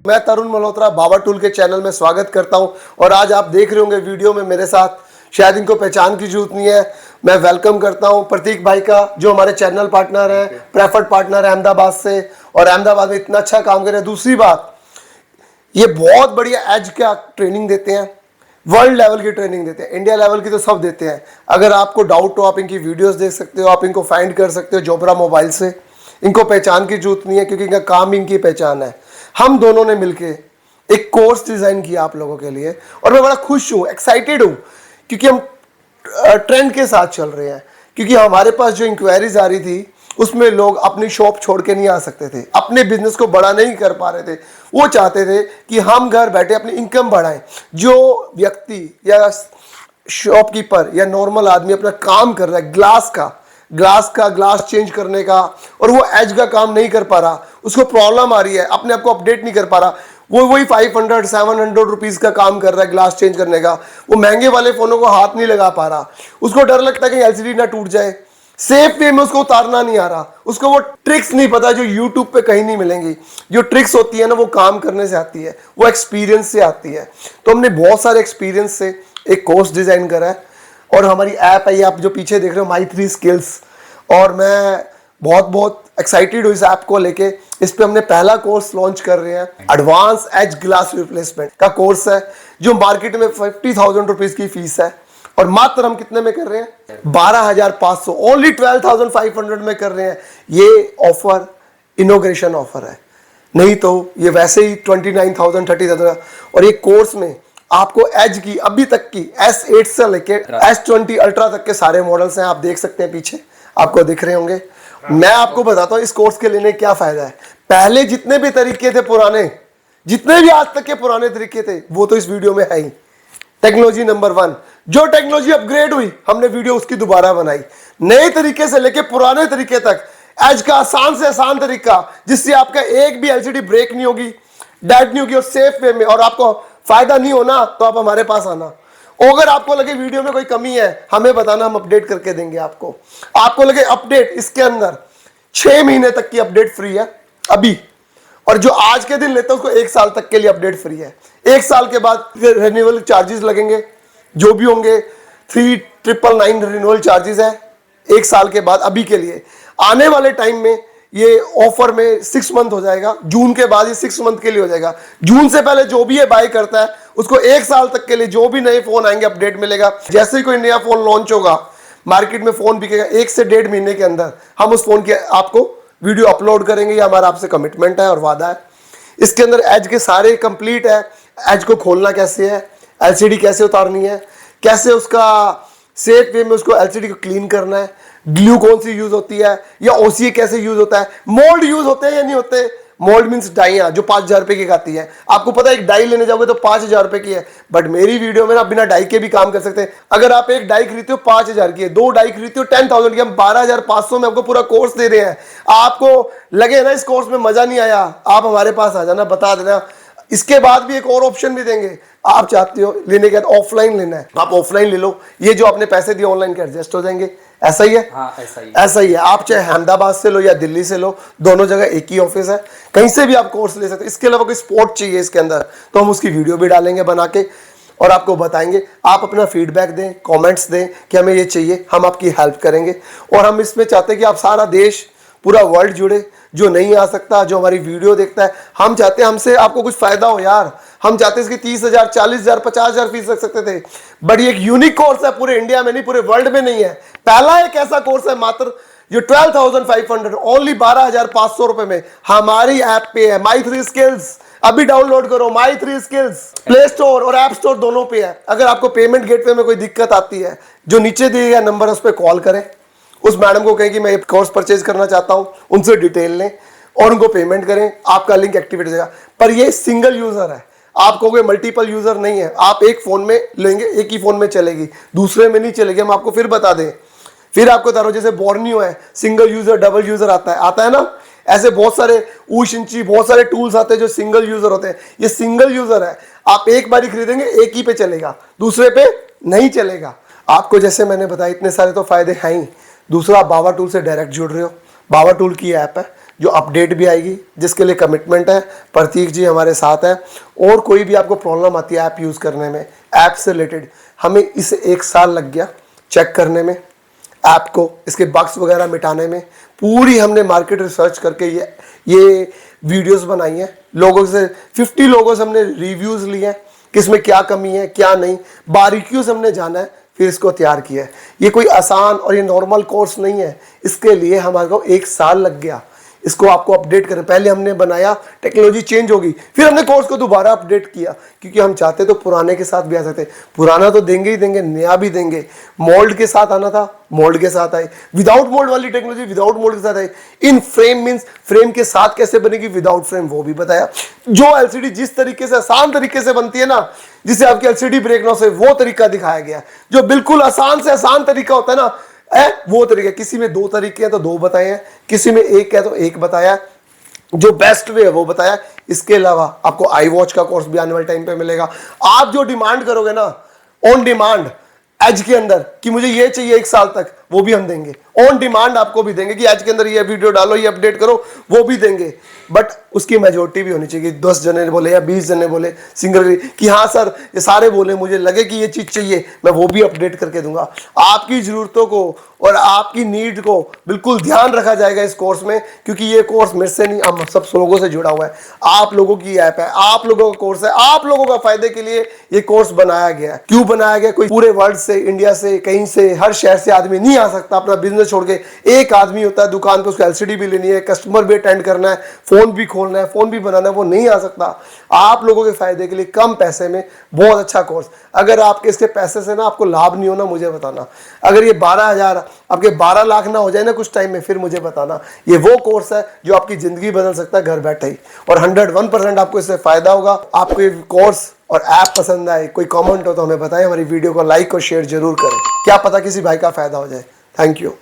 मैं तरुण मल्होत्रा बाबा टूल के चैनल में स्वागत करता हूं और आज आप देख रहे होंगे वीडियो में मेरे साथ, शायद इनको पहचान की जरूरत नहीं है, मैं वेलकम करता हूं प्रतीक भाई का, जो हमारे चैनल पार्टनर है, प्रेफर्ड पार्टनर है अहमदाबाद से, और अहमदाबाद में इतना अच्छा काम कर रहे हैं। दूसरी बात, ये बहुत बढ़िया एज का ट्रेनिंग देते हैं, वर्ल्ड लेवल की ट्रेनिंग देते हैं, इंडिया लेवल की तो सब देते हैं। अगर आपको डाउट हो आप इनकी वीडियोस देख सकते हो, आप इनको फाइंड कर सकते हो जोबरा मोबाइल से। इनको पहचान की जरूरत नहीं है क्योंकि इनका काम इनकी पहचान है। हम दोनों ने मिलके एक कोर्स डिजाइन किया आप लोगों के लिए और मैं बड़ा खुश हूँ, एक्साइटेड हूँ, क्योंकि हम ट्रेंड के साथ चल रहे हैं। क्योंकि हमारे पास जो इंक्वायरीज आ रही थी उसमें लोग अपनी शॉप छोड़ के नहीं आ सकते थे, अपने बिजनेस को बड़ा नहीं कर पा रहे थे। वो चाहते थे कि हम घर बैठे अपनी इनकम बढ़ाएं। जो व्यक्ति या शॉपकीपर या नॉर्मल आदमी अपना काम कर रहा है, ग्लास चेंज करने का, और वो एज का काम नहीं कर पा रहा, उसको प्रॉब्लम आ रही है, अपने आप को अपडेट नहीं कर पा रहा, वो वही 500-700 रुपीज का काम कर रहा है ग्लास चेंज करने का, वो महंगे वाले फोनों को हाथ नहीं लगा पा रहा, उसको डर लगता है कि एलसीडी ना टूट जाए, सेफ वे में उसको उतारना नहीं आ रहा, उसको वो ट्रिक्स नहीं पता जो यूट्यूब पे कहीं नहीं मिलेंगी। जो ट्रिक्स होती है ना, वो काम करने से आती है, वो एक्सपीरियंस से आती है। तो हमने बहुत सारे एक्सपीरियंस से एक कोर्स डिजाइन करा है और हमारी ऐप है, ये आप जो पीछे देख रहे हो, My3 Skills, और मैं बहुत एक्साइटेड हूँ इस ऐप को लेके। इस पे हमने पहला कोर्स लॉन्च कर रहे हैं, एडवांस एज ग्लास रिप्लेसमेंट का कोर्स है, जो मार्केट में 50,000 रुपीज की फीस है, और मात्र हम कितने में कर रहे हैं? 12,500, ओनली 12,500 में कर रहे हैं। ये ऑफर इनोग्रेशन ऑफर है, नहीं तो ये वैसे ही 29,000 30,000। और ये कोर्स में आपको एज की अभी तक की S8 से लेके S20 अल्ट्रा तक के सारे मॉडल्स हैं, आप देख सकते हैं पीछे आपको दिख रहे होंगे। मैं आपको बताता हूँ इस कोर्स के लेने क्या फायदा है। पहले जितने भी तरीके थे पुराने, जितने भी आज तक के पुराने तरीके थे, वो तो इस वीडियो में है ही। टेक्नोलॉजी नंबर 1, जो टेक्नोलॉजी अपग्रेड हुई हमने वीडियो उसकी दोबारा बनाई, नए तरीके से लेके पुराने तरीके तक, एज का आसान से आसान तरीका, जिससे आपका एक भी एलसीडी ब्रेक नहीं होगी, डेड नहीं होगी, और सेफ वे में, और आपको फायदा नहीं होना तो आप हमारे पास आना। अगर आपको लगे वीडियो में कोई कमी है हमें बताना, हम अपडेट करके देंगे आपको। आपको लगे अपडेट, इसके अंदर 6 महीने तक की अपडेट फ्री है अभी, और जो आज के दिन लेते हैं उसको 1 साल तक के लिए अपडेट फ्री है। 1 साल के बाद रिन्यूअल चार्जेस लगेंगे, जो भी होंगे 3,999 रिन्यूअल चार्जेस है 1 साल के बाद। अभी के लिए आने वाले टाइम में ये ऑफर में 6 मंथ हो जाएगा, जून के बाद ये 6 मंथ के लिए हो जाएगा। जून से पहले जो भी ये बाय करता है उसको 1 साल तक के लिए जो भी नए फोन आएंगे अपडेट मिलेगा। जैसे ही कोई नया फोन लॉन्च होगा, मार्केट में फोन बिकेगा, 1 से 1.5 महीने के अंदर हम उस फोन के आपको वीडियो अपलोड करेंगे। ये हमारा आपसे कमिटमेंट है और वादा है। इसके अंदर एज के सारे कंप्लीट है, एज को खोलना कैसे है, एलसीडी कैसे उतारनी है, कैसे उसका सेफ वे में उसको एलसीडी को क्लीन करना है, ग्लू कौन सी यूज होती है, या ओसीए कैसे यूज होता है, मोल्ड यूज होते हैं या नहीं होते। मोल्ड मीन्स डाइयां जो 5,000 रुपए की आती है। आपको पता है एक डाई लेने जाओगे तो 5,000 रुपए की है, बट मेरी वीडियो में ना बिना डाई के भी काम कर सकते हैं। अगर आप एक डाई खरीदते हो 5,000 की है, 2 डाई खरीदते हो 10,000 की, हम 12,500 में आपको पूरा कोर्स दे रहे हैं। आपको लगे ना इस कोर्स में मजा नहीं आया, आप हमारे पास आ जाना, बता देना। इसके बाद भी एक और ऑप्शन भी देंगे, आप चाहते हो लेने के बाद ऑफलाइन लेना है, आप ऑफलाइन ले लो, ये जो आपने पैसे दिए ऑनलाइन के एडजस्ट हो जाएंगे। ऐसा ही है? हाँ, ऐसा ही है। आप चाहे अहमदाबाद से लो या दिल्ली से लो, दोनों जगह एक ही ऑफिस है, कहीं से भी आप कोर्स ले सकते हैं। इसके अलावा कोई स्पोर्ट चाहिए इसके अंदर तो हम उसकी वीडियो भी डालेंगे बना के और आपको बताएंगे। आप अपना फीडबैक दें, कमेंट्स दें कि हमें ये चाहिए, हम आपकी हेल्प करेंगे। और हम इसमें चाहते हैं कि आप सारा देश, पूरा वर्ल्ड जुड़े। जो नहीं आ सकता, जो हमारी वीडियो देखता है, हम चाहते हैं हमसे आपको कुछ फायदा हो यार। हम चाहते हैं इसकी 30,000 40,000 50,000 फीस रख सकते थे, बट ये एक यूनिक कोर्स है, पूरे इंडिया में नहीं पूरे वर्ल्ड में नहीं है। पहला एक ऐसा कोर्स है मात्र जो 12,500 ओनली 12,500 रुपए में हमारी ऐप पे है, My3 Skills। अभी डाउनलोड करो My3 Skills, प्ले स्टोर और ऐप स्टोर दोनों पे है। अगर आपको पेमेंट गेटवे में कोई दिक्कत आती है, जो नीचे दिए गया नंबर है उस पर कॉल करें, उस मैडम को कहें कि मैं कोर्स परचेज करना चाहता हूं, उनसे डिटेल लें और उनको पेमेंट करें, आपका लिंक एक्टिवेट हो जाएगा। पर ये सिंगल यूजर है, आप कहोगे मल्टीपल यूजर नहीं है। आप एक फोन में लेंगे, एक ही फोन में चलेगी, दूसरे में नहीं चलेगी। हम आपको फिर बता दें, फिर आपको बता रहा हूं, जैसे बोर्नियो है, सिंगल यूजर डबल यूजर आता है ना, ऐसे बहुत सारे ऊशिंची बहुत सारे टूल्स आते हैं जो सिंगल यूजर होते हैं। ये सिंगल यूजर है, आप एक बार ही खरीदेंगे, एक ही पे चलेगा, दूसरे पे नहीं चलेगा। आपको जैसे मैंने बताया इतने सारे तो फायदे हैं ही। दूसरा, आप बाबा टूल से डायरेक्ट जुड़ रहे हो। बाबा टूल की ऐप है, जो अपडेट भी आएगी, जिसके लिए कमिटमेंट है। प्रतीक जी हमारे साथ हैं। और कोई भी आपको प्रॉब्लम आती है ऐप यूज़ करने में, ऐप से रिलेटेड, हमें इसे 1 साल लग गया चेक करने में, ऐप को, इसके बग्स वगैरह मिटाने में। पूरी हमने मार्केट रिसर्च करके ये वीडियोस बनाई हैं। लोगों से 50 लोगों से हमने रिव्यूज़ लिए हैं कि इसमें क्या कमी है क्या नहीं, बारीकियों से हमने जाना है, फिर इसको तैयार किया है। ये कोई आसान और ये नॉर्मल कोर्स नहीं है, इसके लिए हमारे को 1 साल लग गया इसको आपको अपडेट करें। पहले हमने बनाया, टेक्नोलॉजी चेंज होगी, फिर हमने कोर्स को दोबारा अपडेट किया, क्योंकि हम चाहते तो पुराने के साथ भी आ सकते। पुराना तो देंगे ही देंगे, नया भी देंगे। मोल्ड के साथ आना था, मोल्ड के साथ आए। विदाउट मोल्ड वाली टेक्नोलॉजी विदाउट मोल्ड के साथ आई। इन फ्रेम मीन्स फ्रेम के साथ कैसे बनेगी, विदाउट फ्रेम, वो भी बताया। जो एलसीडी जिस तरीके से आसान तरीके से बनती है ना, जिससे आपकी एलसीडी ब्रेक ना हो, वो तरीका दिखाया गया। जो बिल्कुल आसान से आसान तरीका होता है ना, वो तरीका। किसी में 2 तरीके हैं तो 2 बताए हैं, किसी में 1 है तो 1 बताया, जो बेस्ट वे है वो बताया। इसके अलावा आपको आई वॉच का कोर्स भी आने वाले टाइम पे मिलेगा। आप जो डिमांड करोगे ना, ऑन डिमांड एज के अंदर, कि मुझे ये चाहिए 1 साल तक, वो भी हम देंगे। ऑन डिमांड आपको भी देंगे कि एज के अंदर ये वीडियो डालो, ये अपडेट करो, वो भी देंगे। बट उसकी मेजोरिटी भी होनी चाहिए। 10 जने बोले या 20 जने बोले सिंगल कि हाँ सर ये सारे बोले, मुझे लगे कि ये चीज़ चाहिए, मैं वो भी अपडेट करके दूंगा। आपकी ज़रूरतों को और आपकी नीड को बिल्कुल ध्यान रखा जाएगा इस कोर्स में, क्योंकि ये कोर्स मेरे से नहीं, हम सब लोगों से जुड़ा हुआ है। आप लोगों की ऐप है, आप लोगों का कोर्स है, आप लोगों का फायदे के लिए ये कोर्स बनाया गया है। क्यों बनाया गया? कोई पूरे वर्ल्ड से, इंडिया से, कहीं से, हर शहर से आदमी नहीं आ सकता अपना बिजनेस छोड़ के। एक आदमी होता है दुकान पे, उसको एलसीडी भी लेनी है, कस्टमर भी अटेंड करना है, फोन भी खोलना है, फोन भी बनाना है, वो नहीं आ सकता। आप लोगों के फायदे के लिए कम पैसे में बहुत अच्छा कोर्स। अगर आपके इसके पैसे से ना आपको लाभ नहीं होना, मुझे बताना। अगर ये 12,000 आपके 12 लाख ना हो जाए ना कुछ टाइम में, फिर मुझे बताना। ये वो कोर्स है जो आपकी जिंदगी बदल सकता है घर बैठे ही, और 101% आपको इससे फायदा होगा। आपको ये कोर्स और ऐप पसंद आए, कोई कमेंट हो तो हमें बताएं, हमारी वीडियो को लाइक और शेयर जरूर करें, क्या पता किसी भाई का फायदा हो जाए। Thank you.